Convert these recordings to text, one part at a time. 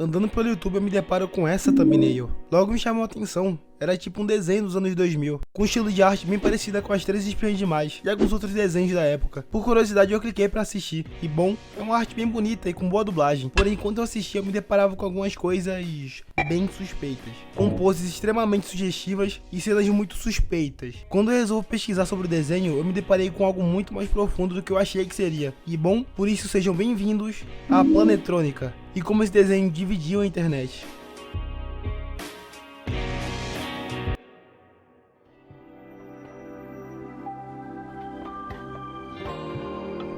Andando pelo YouTube eu me deparo com essa thumbnail. Logo me chamou a atenção. Era tipo um desenho dos anos 2000, com um estilo de arte bem parecida com as 13 Espiãs Demais e alguns outros desenhos da época. Por curiosidade eu cliquei pra assistir, e bom, é uma arte bem bonita e com boa dublagem. Porém, enquanto eu assistia eu me deparava com algumas coisas bem suspeitas, com poses extremamente sugestivas e cenas muito suspeitas. Quando eu resolvo pesquisar sobre o desenho, eu me deparei com algo muito mais profundo do que eu achei que seria. E bom, por isso sejam bem-vindos à Planetrônica e como esse desenho dividiu a internet.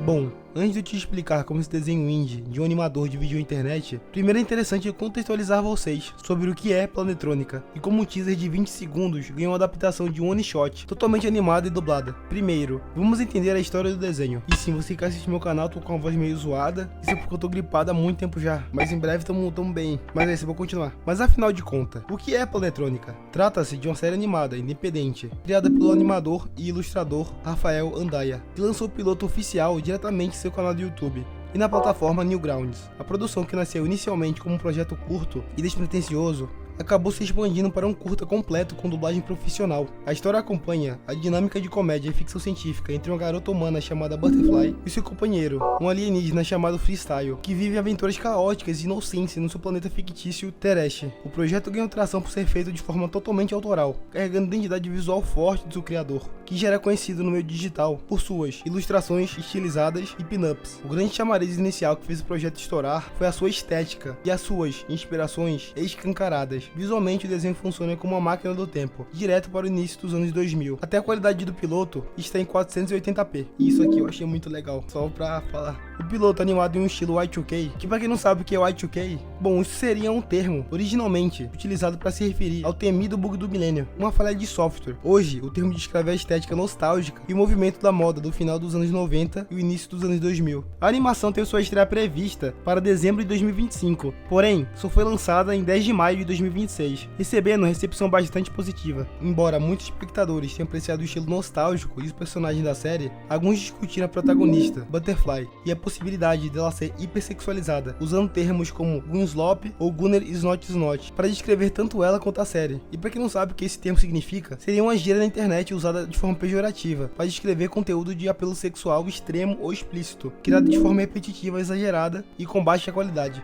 Bom, antes de eu te explicar como esse desenho indie de um animador dividiu a internet, primeiro é interessante contextualizar vocês sobre o que é Planetrônica e como um teaser de 20 segundos ganhou uma adaptação de um one shot, totalmente animada e dublada. Primeiro, vamos entender a história do desenho. E sim, você que assiste meu canal, tô com uma voz meio zoada, isso é porque eu tô gripado há muito tempo já, mas em breve tamo bem. Mas é isso, eu vou continuar. Mas afinal de contas, o que é Planetrônica? Trata-se de uma série animada, independente, criada pelo animador e ilustrador Rafael Andaia, que lançou o piloto oficial diretamente em seu canal do YouTube e na plataforma Newgrounds. A produção, que nasceu inicialmente como um projeto curto e despretensioso, acabou se expandindo para um curta completo com dublagem profissional. A história acompanha a dinâmica de comédia e ficção científica entre uma garota humana chamada Butterfly e seu companheiro, um alienígena chamado Freestyle, que vive aventuras caóticas e inocentes no seu planeta fictício Teresh. O projeto ganhou tração por ser feito de forma totalmente autoral, carregando identidade visual forte do seu criador, que já era conhecido no meio digital por suas ilustrações estilizadas e pin-ups. O grande chamariz inicial que fez o projeto estourar foi a sua estética e as suas inspirações escancaradas. Visualmente, o desenho funciona como uma máquina do tempo, direto para o início dos anos 2000. Até a qualidade do piloto está em 480p. E isso aqui eu achei muito legal, só pra falar. O piloto animado em um estilo Y2K, que pra quem não sabe o que é Y2K, bom, isso seria um termo originalmente utilizado para se referir ao temido bug do milênio, uma falha de software. Hoje, o termo descreve a estética nostálgica e o movimento da moda do final dos anos 90 e o início dos anos 2000. A animação tem sua estreia prevista para dezembro de 2025, porém, só foi lançada em 10 de maio de 2026, recebendo recepção bastante positiva. Embora muitos espectadores tenham apreciado o estilo nostálgico e os personagens da série, alguns discutiram a protagonista, Butterfly, e a possibilidade dela ser hipersexualizada, usando termos como Gunslop ou Gunner Snot Snot para descrever tanto ela quanto a série. E para quem não sabe o que esse termo significa, seria uma gíria na internet usada de forma pejorativa para descrever conteúdo de apelo sexual extremo ou explícito, criado de forma repetitiva, exagerada e com baixa qualidade.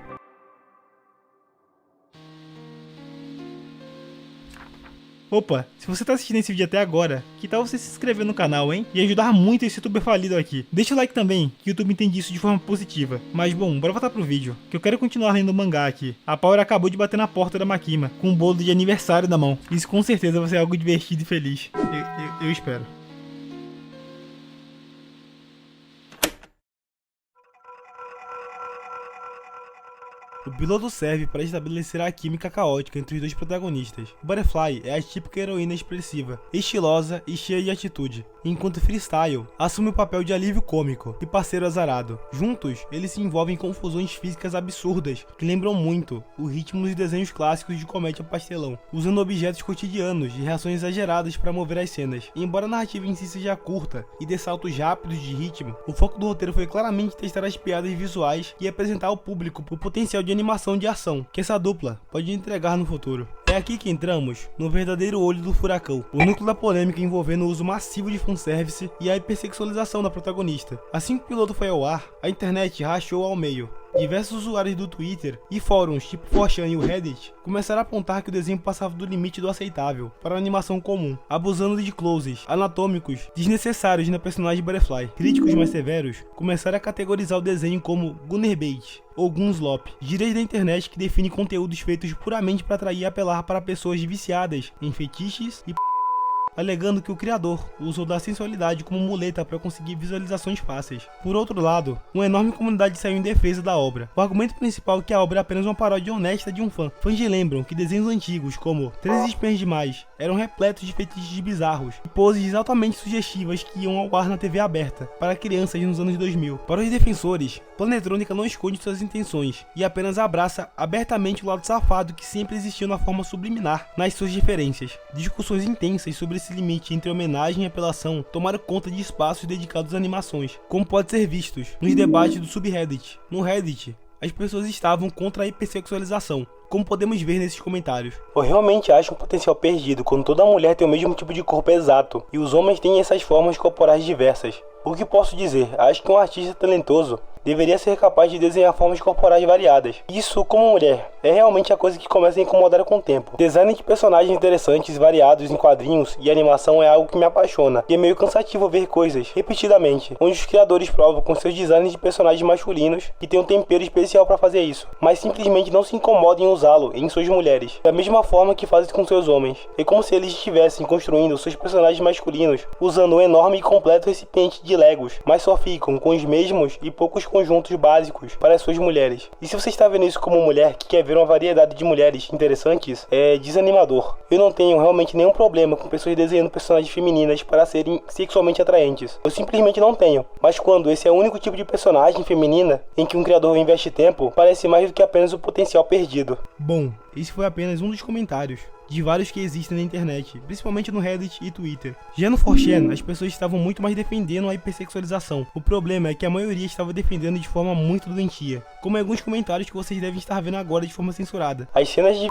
Opa, se você tá assistindo esse vídeo até agora, que tal você se inscrever no canal, hein? E ajudar muito esse youtuber falido aqui. Deixa o like também, que o YouTube entende isso de forma positiva. Mas bom, bora voltar pro vídeo, que eu quero continuar lendo o mangá aqui. A Power acabou de bater na porta da Makima, com um bolo de aniversário na mão. Isso com certeza vai ser algo divertido e feliz. Eu espero. O piloto serve para estabelecer a química caótica entre os dois protagonistas. Butterfly é a típica heroína expressiva, estilosa e cheia de atitude, enquanto Freestyle assume o papel de alívio cômico e parceiro azarado. Juntos, eles se envolvem em confusões físicas absurdas que lembram muito o ritmo dos desenhos clássicos de comédia pastelão, usando objetos cotidianos e reações exageradas para mover as cenas. E embora a narrativa em si seja curta e dê saltos rápidos de ritmo, o foco do roteiro foi claramente testar as piadas visuais e apresentar ao público o potencial de animação de ação que essa dupla pode entregar no futuro. É aqui que entramos no verdadeiro olho do furacão, o núcleo da polêmica envolvendo o uso massivo de fanservice e a hipersexualização da protagonista. Assim que o piloto foi ao ar, a internet rachou ao meio. Diversos usuários do Twitter e fóruns tipo 4chan e o Reddit começaram a apontar que o desenho passava do limite do aceitável para a animação comum, abusando de closes anatômicos desnecessários na personagem Butterfly. Críticos mais severos começaram a categorizar o desenho como Gunnerbait ou Gunslop, gírias da internet que definem conteúdos feitos puramente para atrair e apelar para pessoas viciadas em fetiches e alegando que o criador usou da sensualidade como muleta para conseguir visualizações fáceis. Por outro lado, uma enorme comunidade saiu em defesa da obra. O argumento principal é que a obra é apenas uma paródia honesta de um fã. Fãs lembram que desenhos antigos, como 13 Espiãs Demais, eram repletos de fetiches bizarros e poses altamente sugestivas que iam ao ar na TV aberta para crianças nos anos 2000. Para os defensores, Planetrônica não esconde suas intenções e apenas abraça abertamente o lado safado que sempre existiu na forma subliminar nas suas referências. Discussões intensas sobre esse limite entre homenagem e apelação tomaram conta de espaços dedicados a animações, como pode ser vistos nos debates do subreddit. No Reddit, as pessoas estavam contra a hipersexualização, como podemos ver nesses comentários. Eu realmente acho um potencial perdido quando toda mulher tem o mesmo tipo de corpo exato e os homens têm essas formas corporais diversas. O que posso dizer? Acho que um artista talentoso deveria ser capaz de desenhar formas corporais variadas. Isso, como mulher, é realmente a coisa que começa a incomodar com o tempo. Design de personagens interessantes e variados em quadrinhos e animação é algo que me apaixona, e é meio cansativo ver coisas repetidamente, onde os criadores provam com seus designs de personagens masculinos que têm um tempero especial para fazer isso, mas simplesmente não se incomodem em usá-lo em suas mulheres, da mesma forma que fazem com seus homens. É como se eles estivessem construindo seus personagens masculinos usando um enorme e completo recipiente de Legos, mas só ficam com os mesmos e poucos conjuntos básicos para as suas mulheres. E se você está vendo isso como mulher que quer ver uma variedade de mulheres interessantes, é desanimador. Eu não tenho realmente nenhum problema com pessoas desenhando personagens femininas para serem sexualmente atraentes. Eu simplesmente não tenho. Mas quando esse é o único tipo de personagem feminina em que um criador investe tempo, parece mais do que apenas o potencial perdido. Bom, esse foi apenas um dos comentários de vários que existem na internet, principalmente no Reddit e Twitter. Já no 4chan, as pessoas estavam muito mais defendendo a hipersexualização. O problema é que a maioria estava defendendo de forma muito doentia, como em alguns comentários que vocês devem estar vendo agora de forma censurada. As cenas de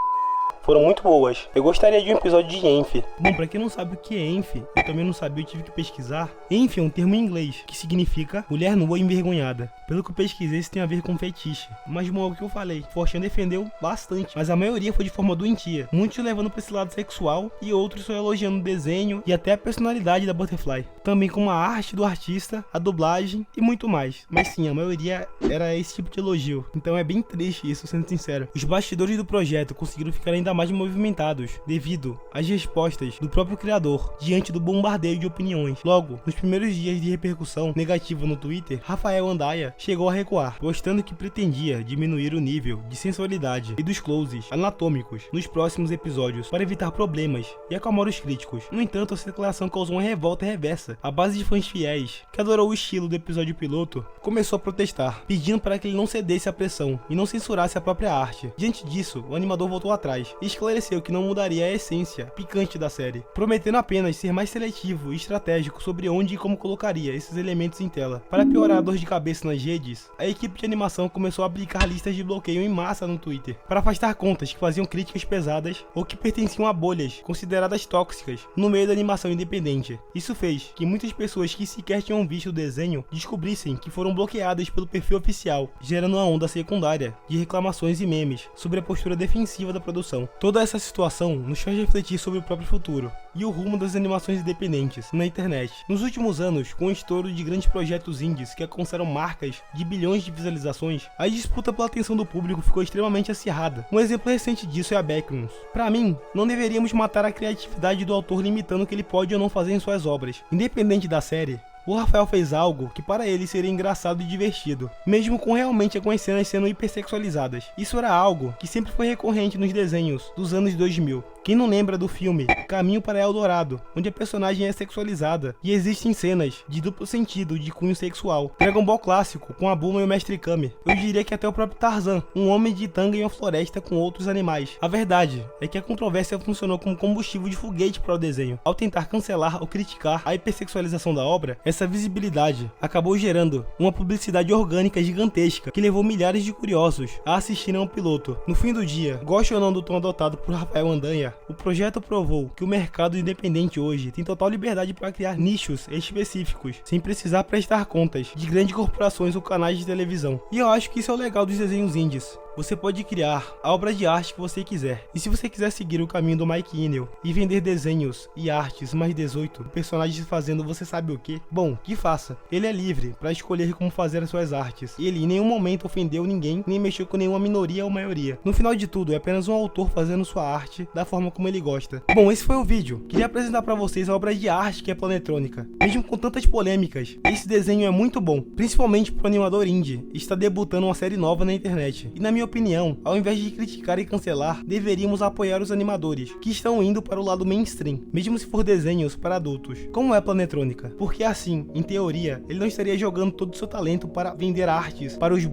foram muito boas. Eu gostaria de um episódio de ENF. Bom, pra quem não sabe o que é ENF, eu também não sabia, eu tive que pesquisar. ENF é um termo em inglês, que significa mulher nua envergonhada. Pelo que eu pesquisei, isso tem a ver com fetiche. Mas bom, é o que eu falei, 4chan defendeu bastante, mas a maioria foi de forma doentia. Muitos levando pra esse lado sexual e outros só elogiando o desenho e até a personalidade da Butterfly. Também com a arte do artista, a dublagem e muito mais. Mas sim, a maioria era esse tipo de elogio. Então é bem triste isso, sendo sincero. Os bastidores do projeto conseguiram ficar ainda mais movimentados devido às respostas do próprio criador diante do bombardeio de opiniões. Logo, nos primeiros dias de repercussão negativa no Twitter, Rafael Andaia chegou a recuar, postando que pretendia diminuir o nível de sensualidade e dos closes anatômicos nos próximos episódios para evitar problemas e acalmar os críticos. No entanto, essa declaração causou uma revolta reversa. A base de fãs fiéis, que adorou o estilo do episódio piloto, começou a protestar, pedindo para que ele não cedesse à pressão e não censurasse a própria arte. Diante disso, o animador voltou atrás e esclareceu que não mudaria a essência picante da série, prometendo apenas ser mais seletivo e estratégico sobre onde e como colocaria esses elementos em tela. Para piorar a dor de cabeça nas redes, a equipe de animação começou a aplicar listas de bloqueio em massa no Twitter, para afastar contas que faziam críticas pesadas ou que pertenciam a bolhas consideradas tóxicas no meio da animação independente. Isso fez que muitas pessoas que sequer tinham visto o desenho descobrissem que foram bloqueadas pelo perfil oficial, gerando uma onda secundária de reclamações e memes sobre a postura defensiva da produção. Toda essa situação nos faz refletir sobre o próprio futuro e o rumo das animações independentes na internet. Nos últimos anos, com o estouro de grandes projetos indies que alcançaram marcas de bilhões de visualizações, a disputa pela atenção do público ficou extremamente acirrada. Um exemplo recente disso é a Backrooms. Para mim, não deveríamos matar a criatividade do autor limitando o que ele pode ou não fazer em suas obras. Independente da série, o Rafael fez algo que para ele seria engraçado e divertido, mesmo com realmente algumas cenas sendo hipersexualizadas. Isso era algo que sempre foi recorrente nos desenhos dos anos 2000. Quem não lembra do filme Caminho para Eldorado, onde a personagem é sexualizada e existem cenas de duplo sentido de cunho sexual. Dragon Ball clássico com a Bulma e o Mestre Kami. Eu diria que até o próprio Tarzan, um homem de tanga em uma floresta com outros animais. A verdade é que a controvérsia funcionou como combustível de foguete para o desenho. Ao tentar cancelar ou criticar a hipersexualização da obra, essa visibilidade acabou gerando uma publicidade orgânica gigantesca que levou milhares de curiosos a assistirem ao piloto. No fim do dia, goste ou não do tom adotado por Rafael Andaia, o projeto provou que o mercado independente hoje tem total liberdade para criar nichos específicos, sem precisar prestar contas de grandes corporações ou canais de televisão. E eu acho que isso é o legal dos desenhos indies. Você pode criar a obra de arte que você quiser. E se você quiser seguir o caminho do Mike Inel e vender desenhos e artes mais 18, personagens fazendo você sabe o que, bom, que faça. Ele é livre para escolher como fazer as suas artes. Ele em nenhum momento ofendeu ninguém, nem mexeu com nenhuma minoria ou maioria. No final de tudo, é apenas um autor fazendo sua arte da forma como ele gosta. Bom, esse foi o vídeo. Queria apresentar para vocês a obra de arte que é Planetrônica. Mesmo com tantas polêmicas, esse desenho é muito bom, principalmente pro animador indie. Está debutando uma série nova na internet. E na minha opinião, ao invés de criticar e cancelar, deveríamos apoiar os animadores, que estão indo para o lado mainstream, mesmo se for desenhos para adultos, como é Planetrônica. Porque assim, em teoria, ele não estaria jogando todo o seu talento para vender artes para os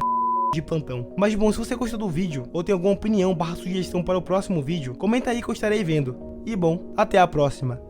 de plantão. Mas bom, se você gostou do vídeo, ou tem alguma opinião / sugestão para o próximo vídeo, comenta aí que eu estarei vendo. E bom, até a próxima.